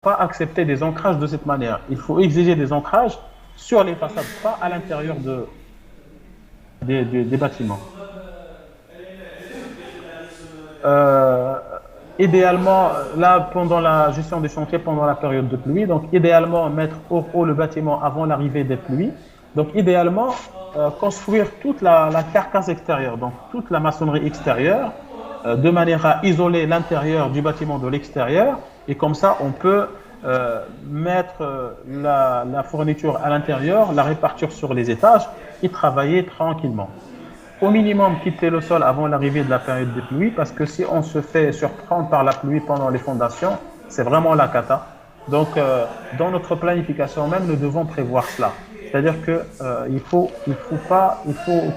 pas accepter des ancrages de cette manière. Il faut exiger des ancrages sur les façades, pas à l'intérieur des bâtiments. Euh, idéalement, là, pendant la gestion des chantiers, pendant la période de pluie, donc idéalement, mettre au haut le bâtiment avant l'arrivée des pluies. Donc idéalement, construire toute la carcasse extérieure, donc toute la maçonnerie extérieure, de manière à isoler l'intérieur du bâtiment de l'extérieur. Et comme ça, on peut mettre la fourniture à l'intérieur, la répartir sur les étages et travailler tranquillement. Au minimum, quitter le sol avant l'arrivée de la période de pluie, parce que si on se fait surprendre par la pluie pendant les fondations, c'est vraiment la cata. Donc, dans notre planification même, nous devons prévoir cela. C'est-à-dire que il faut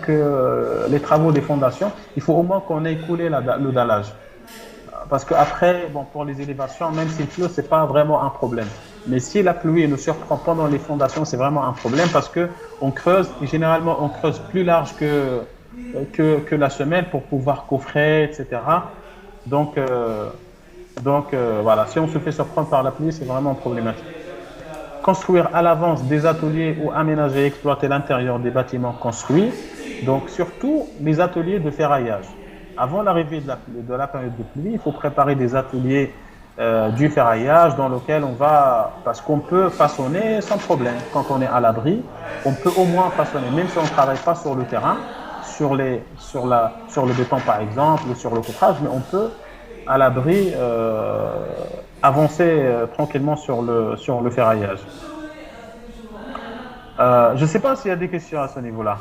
que les travaux des fondations, il faut au moins qu'on ait coulé le dallage. Parce qu'après, bon, pour les élévations, même s'il pleut, c'est pas vraiment un problème. Mais si la pluie nous surprend pendant les fondations, c'est vraiment un problème parce que on creuse, et généralement on creuse plus large que la semelle pour pouvoir coffrer, etc. Donc, voilà, si on se fait surprendre par la pluie, c'est vraiment problématique. Construire à l'avance des ateliers ou aménager et exploiter l'intérieur des bâtiments construits. Donc, surtout les ateliers de ferraillage. Avant l'arrivée de la période de pluie, il faut préparer des ateliers du ferraillage dans lequel on va, parce qu'on peut façonner sans problème. Quand on est à l'abri, on peut au moins façonner, même si on ne travaille pas sur le terrain, sur le béton par exemple, ou sur le coffrage, mais on peut à l'abri avancer tranquillement sur le ferraillage. Je ne sais pas s'il y a des questions à ce niveau-là.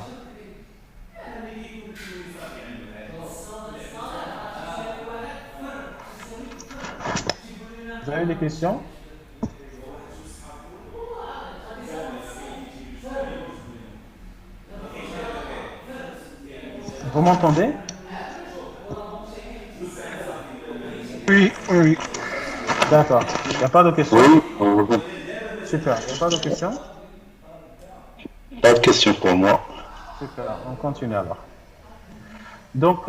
Vous avez des questions? Vous m'entendez? Oui, oui, oui. D'accord. Il n'y a pas de questions? Oui, Super. Il n'y a pas de questions? pas de questions pour moi. Super. On continue alors. Donc,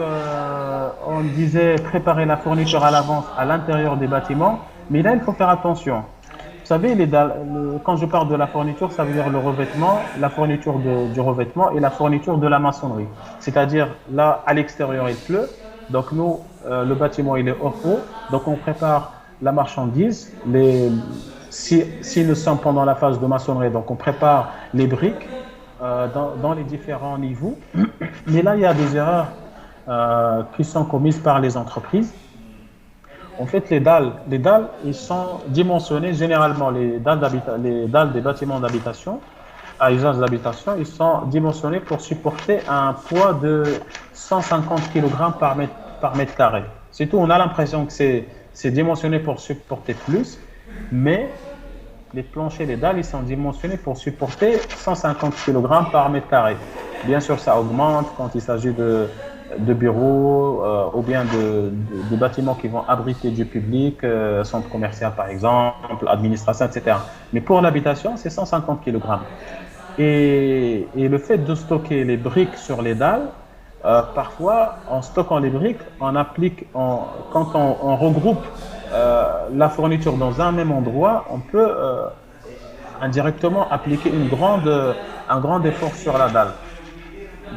on disait préparer la fourniture à l'avance à l'intérieur des bâtiments, mais là, il faut faire attention. Vous savez, quand je parle de la fourniture, ça veut dire le revêtement, la fourniture du revêtement et la fourniture de la maçonnerie. C'est-à-dire, là, à l'extérieur, il pleut. Donc, nous, le bâtiment, il est hors eau. Donc, on prépare la marchandise. Si nous sommes pendant la phase de maçonnerie, donc on prépare les briques dans les différents niveaux. Mais là, il y a des erreurs qui sont commises par les entreprises. En fait, les dalles, ils sont dimensionnés généralement, les dalles des bâtiments d'habitation, à usage d'habitation, ils sont dimensionnés pour supporter un poids de 150 kg par mètre carré. C'est tout, on a l'impression que c'est dimensionné pour supporter plus, mais les planchers, les dalles, ils sont dimensionnés pour supporter 150 kg par mètre carré. Bien sûr, ça augmente quand il s'agit de bureaux ou bien de bâtiments qui vont abriter du public, centre commercial par exemple, administration, etc. Mais pour l'habitation, c'est 150 kg. Et le fait de stocker les briques sur les dalles, parfois, en stockant les briques, quand on regroupe la fourniture dans un même endroit, on peut indirectement appliquer un grand effort sur la dalle.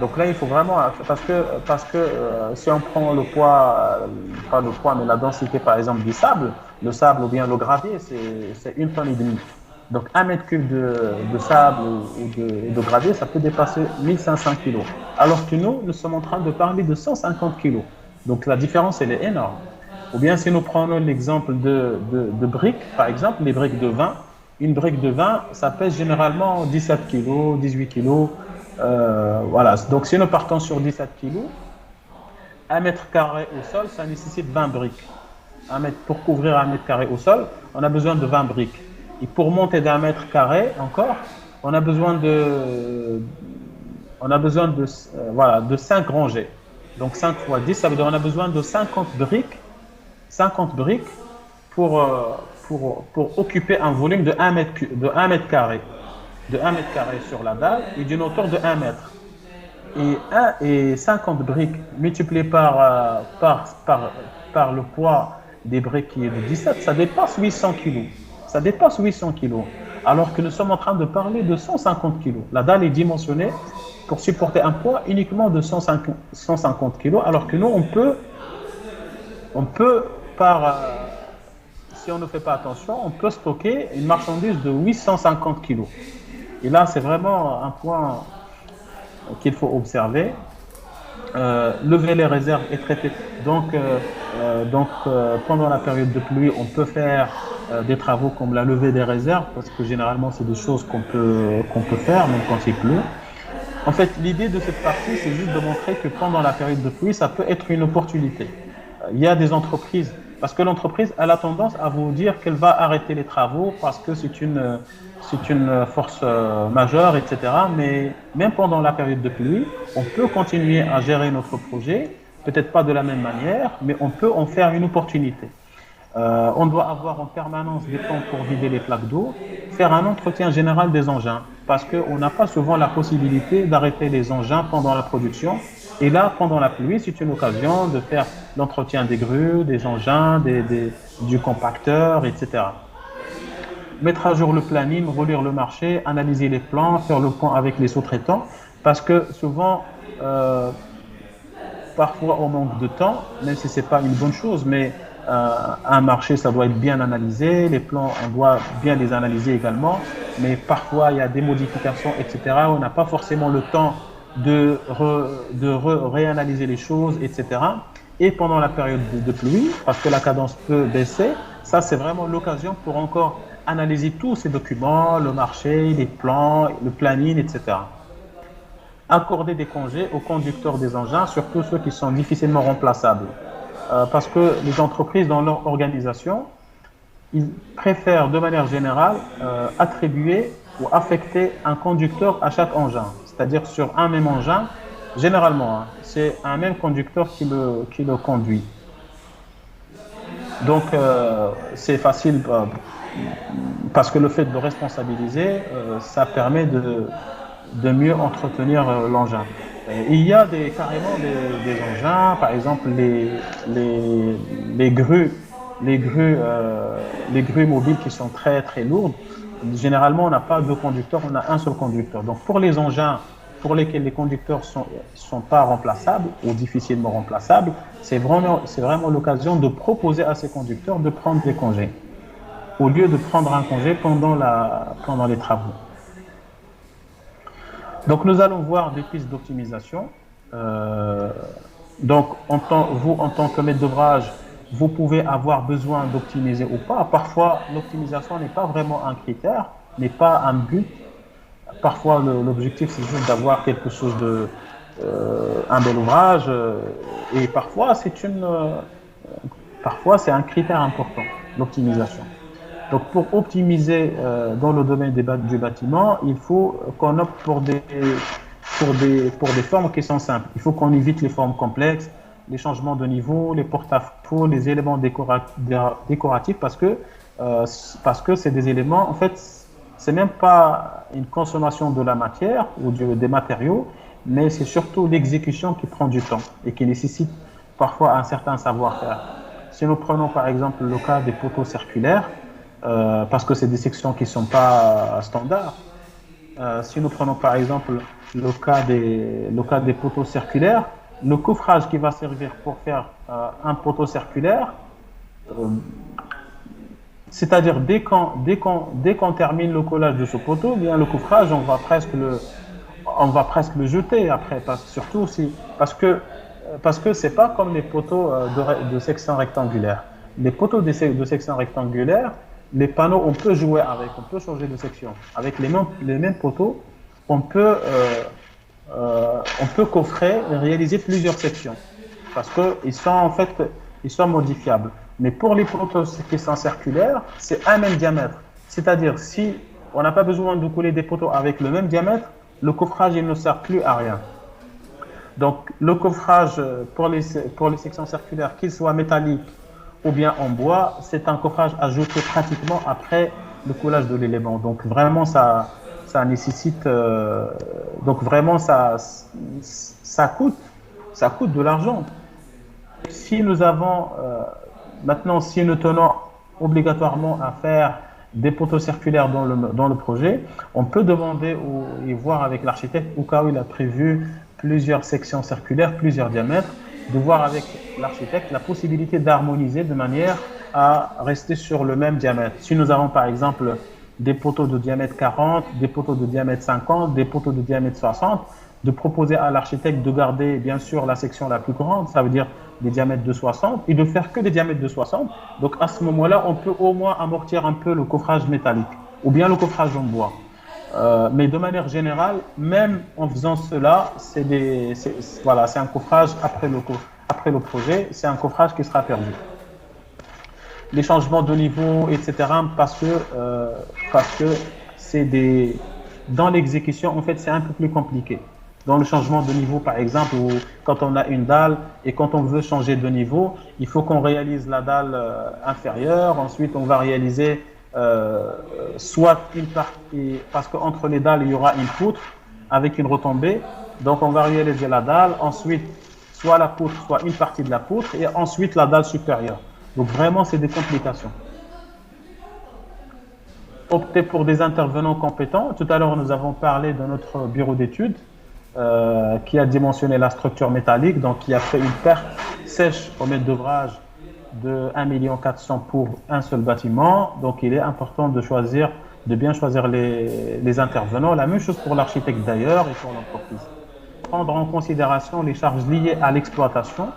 Donc là, il faut vraiment, parce que si on prend le poids, pas le poids, mais la densité par exemple du sable, le sable ou bien le gravier, c'est 1,5 tonne. Donc 1 m3 de sable ou de gravier, ça peut dépasser 1500 kg. Alors que nous sommes en train de parler de 150 kg. Donc la différence, elle est énorme. Ou bien si nous prenons l'exemple de briques, par exemple, les briques de vin, une brique de vin, ça pèse généralement 17 kg, 18 kg. Voilà, donc si nous partons sur 17 kg, 1 mètre carré au sol, ça nécessite 20 briques. Pour couvrir 1 mètre carré au sol, on a besoin de 20 briques. Et pour monter d'1 mètre carré encore, on a besoin de 5 rangées. Donc 5 fois 10, ça veut dire qu'on a besoin de 50 briques pour occuper un volume de 1 mètre carré. De 1 mètre carré sur la dalle et d'une hauteur de 1 mètre. Et 50 briques multipliées par le poids des briques qui est de 17, ça dépasse 800 kg. ça dépasse 800 kg. Alors que nous sommes en train de parler de 150 kg. La dalle est dimensionnée pour supporter un poids uniquement de 150 kg, alors que nous, on peut si on ne fait pas attention, on peut stocker une marchandise de 850 kg. Et là, c'est vraiment un point qu'il faut observer. Lever les réserves et traiter. Pendant la période de pluie, on peut faire des travaux comme la levée des réserves, parce que généralement, c'est des choses qu'on peut faire, même quand il pleut. En fait, l'idée de cette partie, c'est juste de montrer que pendant la période de pluie, ça peut être une opportunité. Il y a des entreprises, parce que l'entreprise, elle a tendance à vous dire qu'elle va arrêter les travaux parce que c'est une force majeure, etc. Mais même pendant la période de pluie, on peut continuer à gérer notre projet, peut-être pas de la même manière, mais on peut en faire une opportunité. On doit avoir en permanence des temps pour vider les plaques d'eau, faire un entretien général des engins, parce qu'on n'a pas souvent la possibilité d'arrêter les engins pendant la production. Et là, pendant la pluie, c'est une occasion de faire l'entretien des grues, des engins, du compacteur, etc. Mettre à jour le planning, relire le marché, analyser les plans, faire le point avec les sous-traitants, parce que souvent, parfois on manque de temps, même si ce n'est pas une bonne chose, mais un marché, ça doit être bien analysé, les plans, on doit bien les analyser également, mais parfois il y a des modifications, etc. On n'a pas forcément le temps de réanalyser les choses, etc. Et pendant la période de pluie, parce que la cadence peut baisser, ça c'est vraiment l'occasion pour encore analyser tous ces documents, le marché, les plans, le planning, etc. Accorder des congés aux conducteurs des engins, surtout ceux qui sont difficilement remplaçables. Parce que les entreprises, dans leur organisation, ils préfèrent de manière générale attribuer ou affecter un conducteur à chaque engin. C'est-à-dire sur un même engin, généralement, c'est un même conducteur qui le conduit. Donc, c'est facile parce que le fait de le responsabiliser, ça permet de mieux entretenir l'engin. Il y a carrément des engins, par exemple les grues mobiles qui sont très très lourdes. Généralement, on n'a pas deux conducteurs, on a un seul conducteur. Donc, pour les engins pour lesquels les conducteurs sont pas remplaçables ou difficilement remplaçables, c'est vraiment l'occasion de proposer à ces conducteurs de prendre des congés au lieu de prendre un congé pendant les travaux. Donc, nous allons voir des pistes d'optimisation. Donc, vous, en tant que maître d'ouvrage, vous pouvez avoir besoin d'optimiser ou pas. Parfois, l'optimisation n'est pas vraiment un critère, n'est pas un but. Parfois, l'objectif, c'est juste d'avoir quelque chose un bel ouvrage. Et parfois, c'est un critère important, l'optimisation. Donc, pour optimiser dans le domaine du bâtiment, il faut qu'on opte pour des formes qui sont simples. Il faut qu'on évite les formes complexes, les changements de niveau, les porte-à-faux, les éléments décoratifs, parce que c'est des éléments, en fait, c'est même pas une consommation de la matière ou des matériaux, mais c'est surtout l'exécution qui prend du temps et qui nécessite parfois un certain savoir-faire. Si nous prenons par exemple le cas des poteaux circulaires, parce que c'est des sections qui ne sont pas standards. Si nous prenons par exemple le cas des poteaux circulaires, le coffrage qui va servir pour faire un poteau circulaire, c'est-à-dire dès qu'on termine le collage de ce poteau, bien le coffrage, on va presque le jeter après, parce que c'est pas comme les poteaux de section rectangulaire. Les poteaux de section rectangulaire, les panneaux, on peut jouer avec, on peut changer de section. Avec les mêmes poteaux, on peut coffrer et réaliser plusieurs sections parce qu'ils sont modifiables. Mais pour les poteaux qui sont circulaires, c'est un même diamètre. C'est-à-dire, si on n'a pas besoin de couler des poteaux avec le même diamètre, le coffrage il ne sert plus à rien. Donc, le coffrage pour les sections circulaires, qu'il soit métallique ou bien en bois, c'est un coffrage ajouté pratiquement après le coulage de l'élément. Donc vraiment, ça nécessite... donc vraiment, ça coûte de l'argent. Si nous avons... maintenant, si nous tenons obligatoirement à faire des poteaux circulaires dans le projet, on peut demander et voir avec l'architecte, au cas où il a prévu plusieurs sections circulaires, plusieurs diamètres, de voir avec l'architecte la possibilité d'harmoniser de manière à rester sur le même diamètre. Si nous avons par exemple des poteaux de diamètre 40, des poteaux de diamètre 50, des poteaux de diamètre 60, de proposer à l'architecte de garder bien sûr la section la plus grande, ça veut dire des diamètres de 60, et de faire que des diamètres de 60. Donc à ce moment-là, on peut au moins amortir un peu le coffrage métallique ou bien le coffrage en bois. Mais de manière générale, même en faisant cela, voilà, c'est un coffrage après le projet, c'est un coffrage qui sera perdu. Les changements de niveau, etc., parce que dans l'exécution, en fait, c'est un peu plus compliqué. Dans le changement de niveau, par exemple, ou quand on a une dalle et quand on veut changer de niveau, il faut qu'on réalise la dalle inférieure. Ensuite, on va réaliser soit une partie, parce qu'entre les dalles, il y aura une poutre avec une retombée. Donc, on va réaliser la dalle. Ensuite, soit la poutre, soit une partie de la poutre. Et ensuite, la dalle supérieure. Donc, vraiment, c'est des complications. Opter pour des intervenants compétents. Tout à l'heure, nous avons parlé de notre bureau d'études. Qui a dimensionné la structure métallique, donc qui a fait une perte sèche au mètre d'ouvrage de 1,4 million pour un seul bâtiment. Donc il est important de bien choisir les intervenants. La même chose pour l'architecte d'ailleurs et pour l'entreprise. Prendre en considération les charges liées à l'exploitation.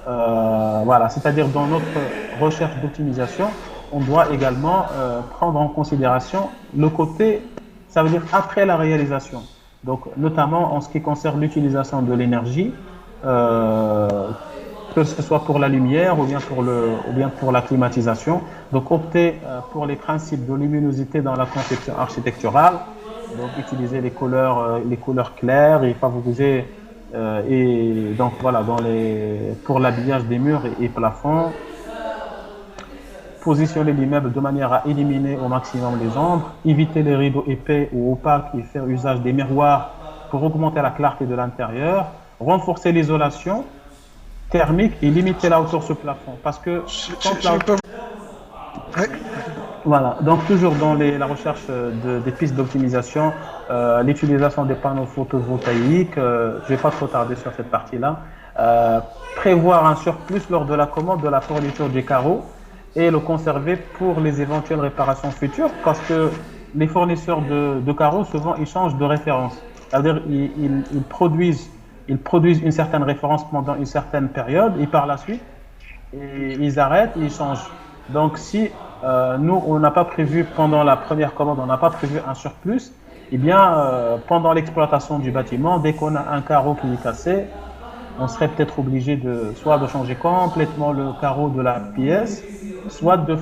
Voilà, c'est-à-dire dans notre recherche d'optimisation, on doit également prendre en considération le côté, ça veut dire après la réalisation. Donc, notamment en ce qui concerne l'utilisation de l'énergie, que ce soit pour la lumière ou bien pour la climatisation. Donc, opter pour les principes de luminosité dans la conception architecturale. Donc, utiliser les couleurs claires et favoriser et donc voilà pour l'habillage des murs et plafonds. Positionner l'immeuble de manière à éliminer au maximum les ombres, éviter les rideaux épais ou opaques et faire usage des miroirs pour augmenter la clarté de l'intérieur, renforcer l'isolation thermique et limiter la hauteur sur plafond. Parce que voilà, donc toujours dans la recherche des pistes d'optimisation, l'utilisation des panneaux photovoltaïques, je ne vais pas trop tarder sur cette partie-là, prévoir un surplus lors de la commande de la fourniture des carreaux, et le conserver pour les éventuelles réparations futures, parce que les fournisseurs de carreaux, souvent, ils changent de référence. C'est-à-dire ils produisent une certaine référence pendant une certaine période, et par la suite, ils arrêtent, ils changent. Donc, si nous, on n'a pas prévu, pendant la première commande, on n'a pas prévu un surplus, eh bien, pendant l'exploitation du bâtiment, dès qu'on a un carreau qui est cassé, on serait peut-être obligé soit de changer complètement le carreau de la pièce, soit de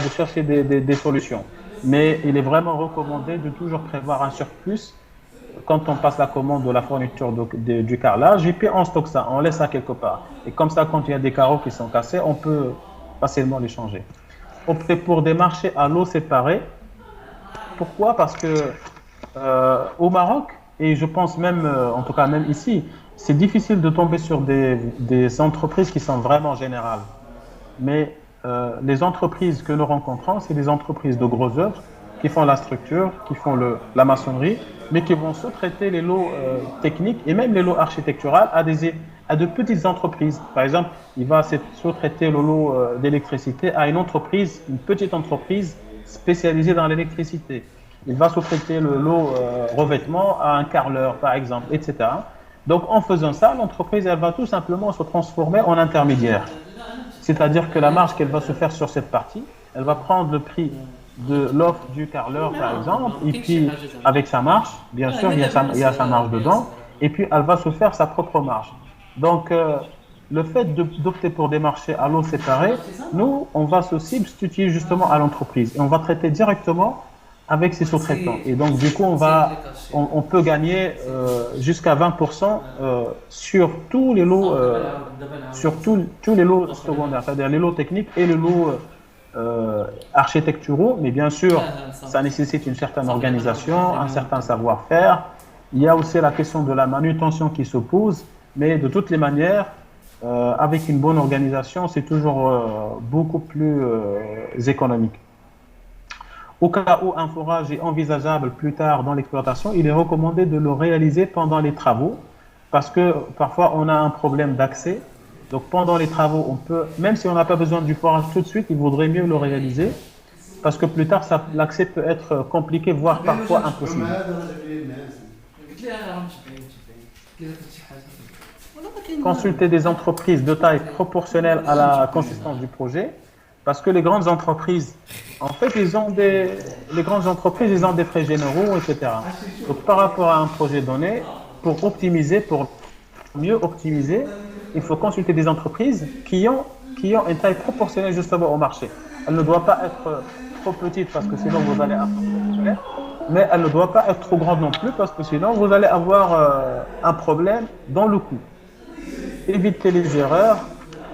chercher des solutions. Mais il est vraiment recommandé de toujours prévoir un surplus quand on passe la commande de la fourniture du carrelage, et puis on stocke ça, on laisse ça quelque part. Et comme ça, quand il y a des carreaux qui sont cassés, on peut facilement les changer. Opter pour des marchés à lots séparés. Pourquoi? Parce que au Maroc, et je pense même, en tout cas même ici, c'est difficile de tomber sur des entreprises qui sont vraiment générales. Mais les entreprises que nous rencontrons, c'est des entreprises de gros œuvres qui font la structure, qui font la maçonnerie, mais qui vont sous-traiter les lots techniques et même les lots architecturaux à de petites entreprises. Par exemple, il va sous-traiter le lot d'électricité à une petite entreprise spécialisée dans l'électricité. Il va sous-traiter le lot revêtement à un carreleur, par exemple, etc. Donc, en faisant ça, l'entreprise, elle va tout simplement se transformer en intermédiaire. C'est-à-dire que la marge qu'elle va se faire sur cette partie, elle va prendre le prix de l'offre du carreleur, par exemple, et puis avec sa marge, bien sûr, il y a sa marge dedans, et puis elle va se faire sa propre marge. Donc, le fait d'opter pour des marchés à lots séparés, nous, on va se substituer justement à l'entreprise et on va traiter directement avec ses sous-traitants. Et donc, du coup, on peut gagner jusqu'à 20% sur tous les lots, tous les lots secondaires, c'est-à-dire les lots techniques et les lots architecturaux. Mais bien sûr, ça nécessite une certaine organisation, un certain savoir-faire. Il y a aussi la question de la manutention qui se pose, mais de toutes les manières, avec une bonne organisation, c'est toujours beaucoup plus économique. Au cas où un forage est envisageable plus tard dans l'exploitation, il est recommandé de le réaliser pendant les travaux parce que parfois on a un problème d'accès. Donc pendant les travaux, on peut, même si on n'a pas besoin du forage tout de suite, il vaudrait mieux le réaliser parce que plus tard, l'accès peut être compliqué, voire parfois impossible. Consulter des entreprises de taille proportionnelle à la consistance du projet, parce que les grandes entreprises, en fait, les grandes entreprises, ils ont des frais généraux, etc. Donc, par rapport à un projet donné, pour mieux optimiser, il faut consulter des entreprises qui ont une taille proportionnelle justement au marché. Elle ne doit pas être trop petite parce que sinon vous allez avoir un problème, mais elle ne doit pas être trop grande non plus parce que sinon vous allez avoir un problème dans le coût. Éviter les erreurs,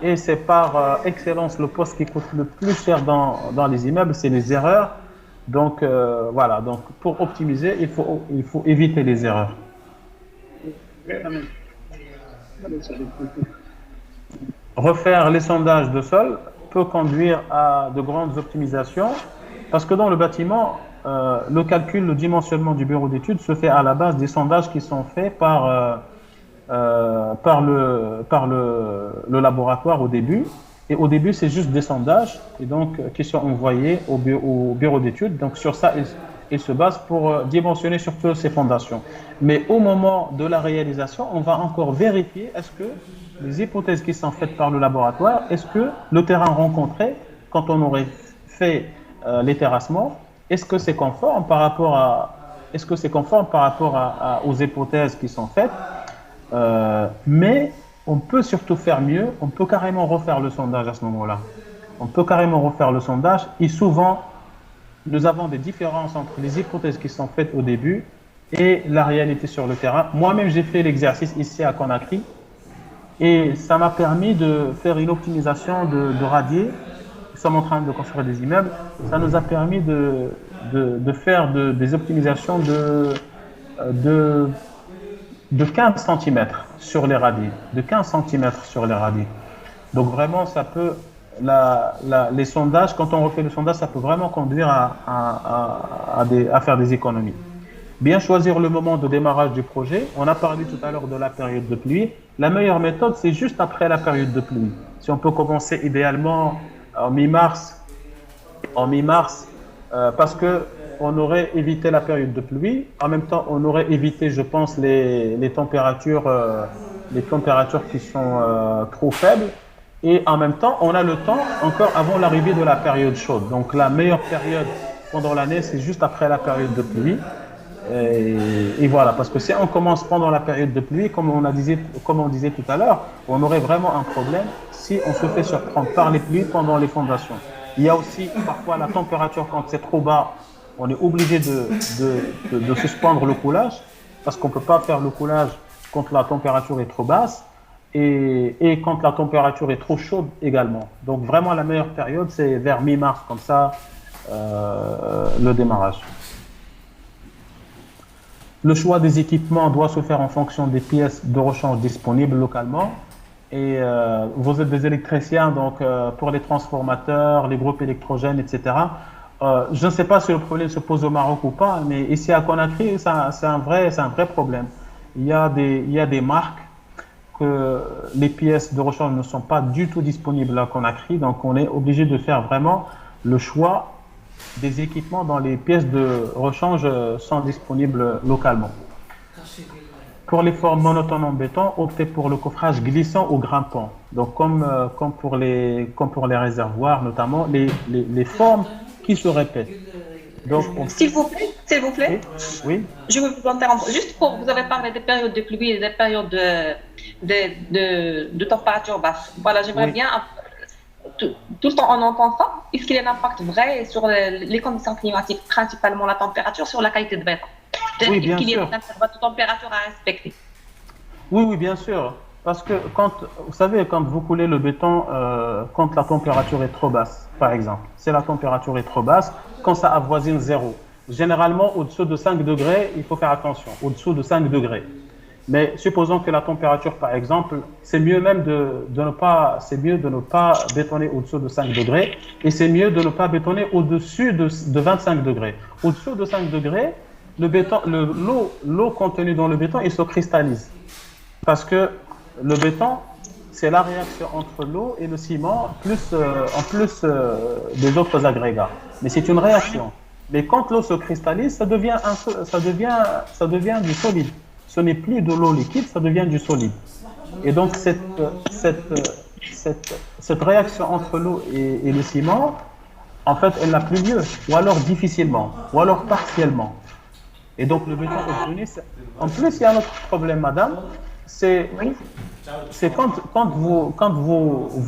et c'est par excellence le poste qui coûte le plus cher dans les immeubles, c'est les erreurs. Donc voilà, donc pour optimiser, il faut éviter les erreurs. Refaire les sondages de sol peut conduire à de grandes optimisations parce que dans le bâtiment, le calcul, le dimensionnement du bureau d'études se fait à la base des sondages qui sont faits par le laboratoire au début. Et au début, c'est juste des sondages et donc, qui sont envoyés au bureau d'études. Donc, sur ça, il se base pour dimensionner surtout ses fondations. Mais au moment de la réalisation, on va encore vérifier est-ce que les hypothèses qui sont faites par le laboratoire, est-ce que le terrain rencontré, quand on aurait fait les terrassements, est-ce que c'est conforme par rapport aux hypothèses qui sont faites. Mais on peut surtout faire mieux, on peut carrément refaire le sondage à ce moment-là. On peut carrément refaire le sondage et souvent, nous avons des différences entre les hypothèses qui sont faites au début et la réalité sur le terrain. Moi-même, j'ai fait l'exercice ici à Conakry et ça m'a permis de faire une optimisation de radier. Nous sommes en train de construire des immeubles. Ça nous a permis de faire des optimisations de 15 cm sur les radis, Donc vraiment, ça peut, les sondages, quand on refait le sondage, ça peut vraiment conduire à faire des économies. Bien choisir le moment de démarrage du projet. On a parlé tout à l'heure de la période de pluie. La meilleure méthode, c'est juste après la période de pluie. Si on peut commencer idéalement en mi-mars, parce que on aurait évité la période de pluie. En même temps, on aurait évité, je pense, les températures qui sont trop faibles. Et en même temps, on a le temps encore avant l'arrivée de la période chaude. Donc, la meilleure période pendant l'année, c'est juste après la période de pluie. Et voilà, parce que si on commence pendant la période de pluie, comme on disait tout à l'heure, on aurait vraiment un problème si on se fait surprendre par les pluies pendant les fondations. Il y a aussi parfois la température quand c'est trop bas. On est obligé de suspendre le coulage parce qu'on ne peut pas faire le coulage quand la température est trop basse et quand la température est trop chaude également. Donc vraiment la meilleure période c'est vers mi-mars comme ça le démarrage. Le choix des équipements doit se faire en fonction des pièces de rechange disponibles localement. Et vous êtes des électriciens, donc pour les transformateurs, les groupes électrogènes, etc. Je ne sais pas si le problème se pose au Maroc ou pas, mais ici à Conakry, c'est un vrai problème. Il y a des marques que les pièces de rechange ne sont pas du tout disponibles à Conakry, donc on est obligé de faire vraiment le choix des équipements dont les pièces de rechange sont disponibles localement. Pour les formes monotones en béton, optez pour le coffrage glissant ou grimpant. Donc comme pour les réservoirs, notamment les formes qui se répètent. Donc, S'il vous plaît. Oui. Je veux vous interrompre. Juste pour, vous avez parlé des périodes de pluie et des périodes de température basse. Voilà, j'aimerais bien, tout le temps on entend ça. Est-ce qu'il y a un impact vrai sur les conditions climatiques, principalement la température, sur la qualité de béton? Oui, bien sûr. Est-ce qu'il y a une température à respecter? Oui, bien sûr. Parce que vous savez, quand vous coulez le béton, quand la température est trop basse, par exemple, si la température est trop basse, quand ça avoisine 0, généralement au-dessous de 5 degrés, il faut faire attention, au-dessous de 5 degrés. Mais supposons que la température, par exemple, c'est mieux même c'est mieux de ne pas bétonner au-dessous de 5 degrés et c'est mieux de ne pas bétonner au-dessus de 25 degrés. Au-dessous de 5 degrés, l'eau contenue dans le béton, il se cristallise. Parce que le béton, c'est la réaction entre l'eau et le ciment, en plus des autres agrégats. Mais c'est une réaction. Mais quand l'eau se cristallise, ça devient du solide. Ce n'est plus de l'eau liquide, ça devient du solide. Et donc cette réaction entre l'eau et le ciment, en fait, elle n'a plus lieu, ou alors difficilement, ou alors partiellement. Et donc le béton est devenu... En plus, il y a un autre problème, madame, c'est quand vous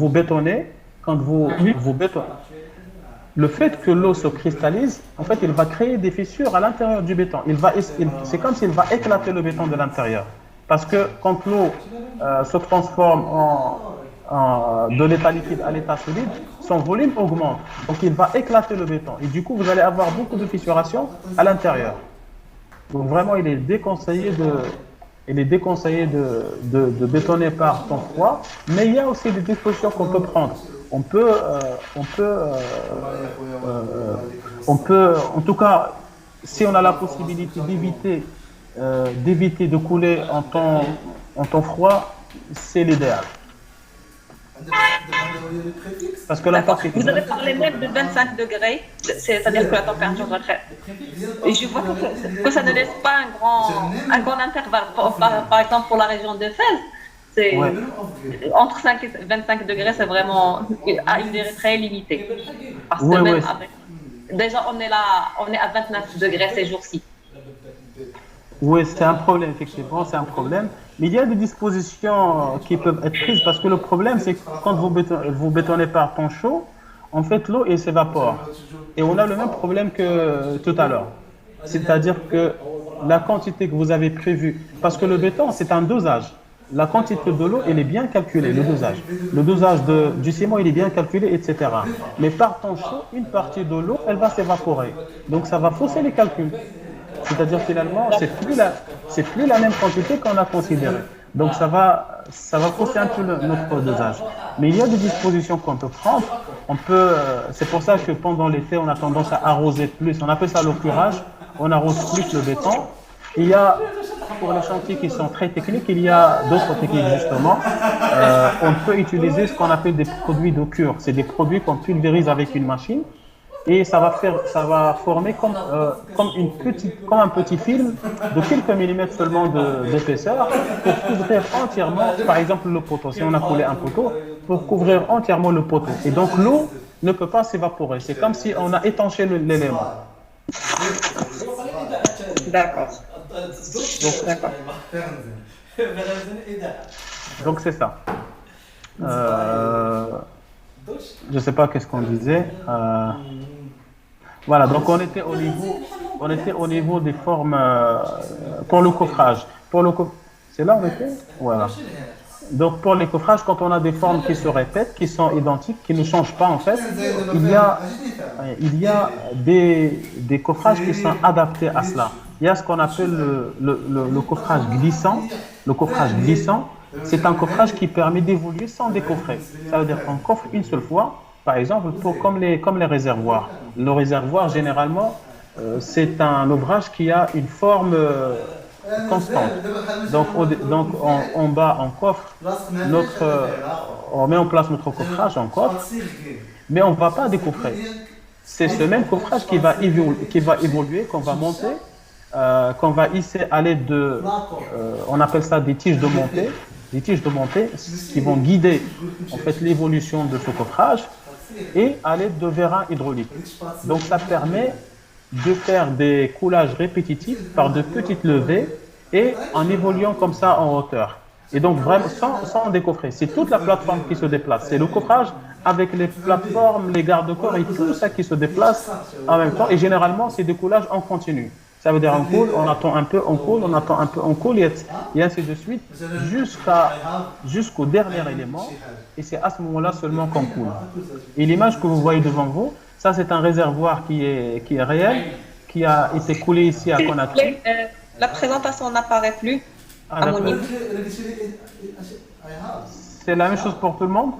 bétonnez, le fait que l'eau se cristallise, en fait, il va créer des fissures à l'intérieur du béton. C'est comme s'il va éclater le béton de l'intérieur. Parce que quand l'eau se transforme de l'état liquide à l'état solide, son volume augmente. Donc, il va éclater le béton. Et du coup, vous allez avoir beaucoup de fissuration à l'intérieur. Donc, vraiment, il est déconseillé de bétonner par temps froid. Mais il y a aussi des dispositions qu'on peut prendre. On peut, en tout cas, si on a la possibilité d'éviter de couler en temps froid, c'est l'idéal. Parce que vous avez parlé même de 25 degrés, c'est-à-dire que la température doit être... Et je vois que ça ne laisse pas un grand intervalle. Par exemple, pour la région de Fès, entre 5 et 25 degrés, c'est vraiment à une durée très limitée. Parce que déjà, on est à 29 degrés ces jours-ci. Oui, c'est un problème, effectivement, c'est un problème. Mais il y a des dispositions qui peuvent être prises parce que le problème, c'est que quand vous bétonnez par temps chaud, en fait, l'eau, elle s'évapore. Et on a le même problème que tout à l'heure. C'est-à-dire que la quantité que vous avez prévue, parce que le béton, c'est un dosage. La quantité de l'eau, elle est bien calculée, le dosage. Le dosage du ciment, il est bien calculé, etc. Mais par temps chaud, une partie de l'eau, elle va s'évaporer. Donc, ça va fausser les calculs. C'est-à-dire finalement, c'est plus la même quantité qu'on a considérée. Donc ça va fausser un peu notre dosage. Mais il y a des dispositions qu'on peut prendre. C'est pour ça que pendant l'été, on a tendance à arroser plus. On appelle ça le curage. On arrose plus le béton. Il y a, pour les chantiers qui sont très techniques, il y a d'autres techniques justement. On peut utiliser ce qu'on appelle des produits de cure. C'est des produits qu'on pulvérise avec une machine. Et ça va former comme un petit film de quelques millimètres seulement d'épaisseur pour couvrir entièrement, par exemple, le poteau. Si on a coulé un poteau, pour couvrir entièrement le poteau. Et donc, l'eau ne peut pas s'évaporer. C'est comme si on a étanché l'élément. D'accord. Donc, c'est ça. Je ne sais pas qu'est-ce qu'on disait. Voilà, donc on était au niveau des formes pour le coffrage. C'est là où on était? Voilà. Donc pour les coffrages, quand on a des formes qui se répètent, qui sont identiques, qui ne changent pas en fait, il y a des coffrages qui sont adaptés à cela. Il y a ce qu'on appelle le coffrage glissant. Le coffrage glissant, c'est un coffrage qui permet d'évoluer sans décoffrer. Ça veut dire qu'on coffre une seule fois, par exemple, comme les réservoirs. Le réservoir, généralement, c'est un ouvrage qui a une forme constante. Donc en bas, on coffre on met en place notre coffrage, on coffre, mais on ne va pas décoffrer. C'est ce même coffrage qui va évoluer, qu'on va monter, qu'on va hisser à l'aide de, on appelle ça des tiges de montée, qui vont guider en fait l'évolution de ce coffrage et à l'aide de vérins hydrauliques. Donc ça permet de faire des coulages répétitifs par de petites levées et en évoluant comme ça en hauteur. Et donc vraiment sans décoffrer. C'est toute la plateforme qui se déplace. C'est le coffrage avec les plateformes, les garde-corps et tout ça qui se déplace en même temps. Et généralement, c'est des coulages en continu. Ça veut dire on coule, on attend un peu, on coule, on attend un peu, on coule et ainsi de suite jusqu'au dernier élément. Et c'est à ce moment-là seulement qu'on coule. Et l'image que vous voyez devant vous, ça c'est un réservoir qui est réel, qui a été coulé ici à Conakry. La présentation n'apparaît plus. Ah, à mon d'accord. niveau. C'est la même chose pour tout le monde?